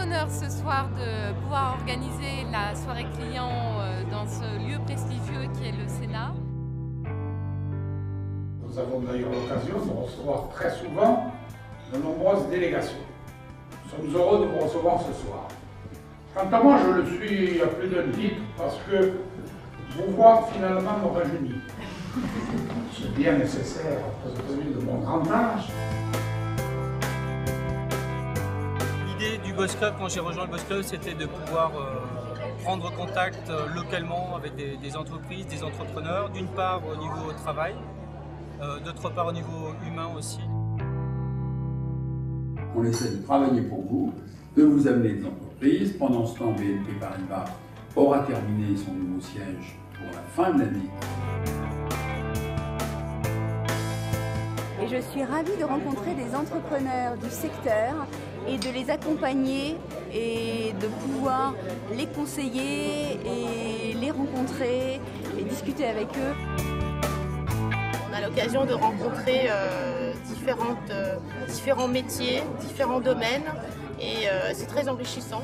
honneur ce soir de pouvoir organiser la soirée client dans ce lieu prestigieux qui est le Sénat. Nous avons d'ailleurs l'occasion de recevoir très souvent de nombreuses délégations. Nous sommes heureux de vous recevoir ce soir. Quant à moi, je le suis à plus d'un titre parce que vous voir finalement me rajeunit. C'est bien nécessaire compte tenu de mon grand âge. L'idée du Boss Club, quand j'ai rejoint le Boss Club, c'était de pouvoir prendre contact localement avec des entreprises, des entrepreneurs, d'une part au niveau travail, d'autre part au niveau humain aussi. On essaie de travailler pour vous, de vous amener des entreprises. Pendant ce temps, BNP Paribas aura terminé son nouveau siège pour la fin de l'année. Et je suis ravie de rencontrer des entrepreneurs du secteur et de les accompagner et de pouvoir les conseiller et les rencontrer et discuter avec eux. On a l'occasion de rencontrer différents métiers, différents domaines et c'est très enrichissant.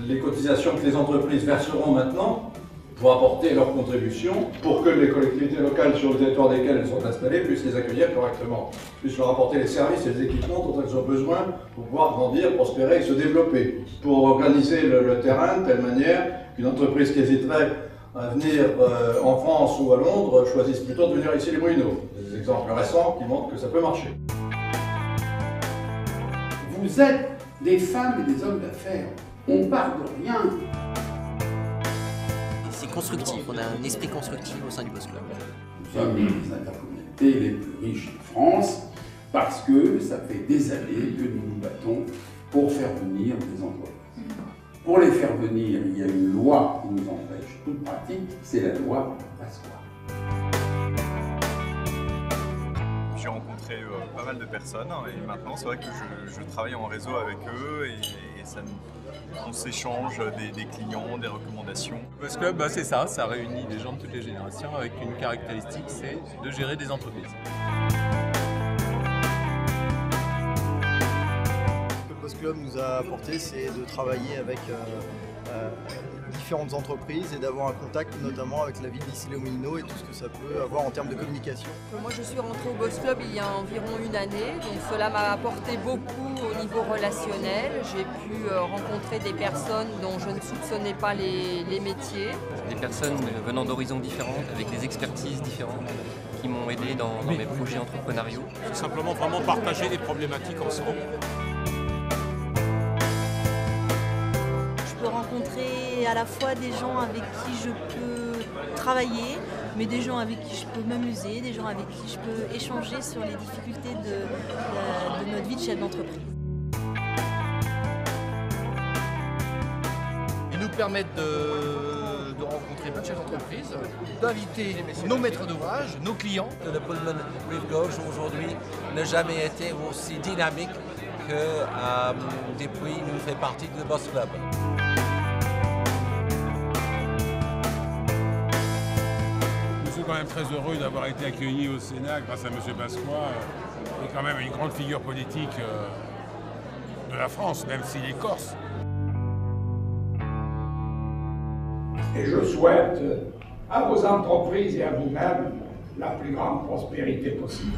Les cotisations que les entreprises verseront maintenant vont apporter leur contribution pour que les collectivités locales sur le territoire desquelles elles sont installées puissent les accueillir correctement, puissent leur apporter les services et les équipements dont elles ont besoin pour pouvoir grandir, prospérer et se développer. Pour organiser le terrain de telle manière qu'une entreprise qui hésiterait à venir en France ou à Londres choisisse plutôt de venir ici les Moulineaux. Des exemples récents qui montrent que ça peut marcher. Vous êtes des femmes et des hommes d'affaires. On part de rien. C'est constructif, on a un esprit constructif au sein du Boss Club. Nous sommes les intercommunalités les plus riches de France parce que ça fait des années que nous nous battons pour faire venir des entreprises. Pour les faire venir, il y a une loi qui nous empêche toute pratique, c'est la loi Pasqua. J'ai rencontré pas mal de personnes et maintenant c'est vrai que je travaille en réseau avec eux et on s'échange des clients, des recommandations. Le Boss Club, c'est ça réunit des gens de toutes les générations avec une caractéristique, c'est de gérer des entreprises. Ce que le Boss Club nous a apporté, c'est de travailler avec différentes entreprises et d'avoir un contact notamment avec la ville d'Issy-les-Moulineaux et tout ce que ça peut avoir en termes de communication. Moi je suis rentrée au Boss Club il y a environ une année, donc cela m'a apporté beaucoup au niveau relationnel. J'ai pu rencontrer des personnes dont je ne soupçonnais pas les métiers. Des personnes venant d'horizons différents, avec des expertises différentes, qui m'ont aidé dans mes projets entrepreneuriaux. C'est simplement vraiment partager des problématiques ensemble. Je peux rencontrer à la fois des gens avec qui je peux travailler, mais des gens avec qui je peux m'amuser, des gens avec qui je peux échanger sur les difficultés de notre vie de chef d'entreprise. Ils nous permettent de rencontrer plein de chefs d'entreprise, d'inviter nos maîtres d'ouvrage, nos clients. Le Pullman Rive Gauche aujourd'hui n'a jamais été aussi dynamique que depuis nous fait partie du Boss Club. Nous sommes quand même très heureux d'avoir été accueillis au Sénat grâce à M. Pasqua, qui est quand même une grande figure politique de la France, même s'il est corse. Et je souhaite à vos entreprises et à vous-même la plus grande prospérité possible.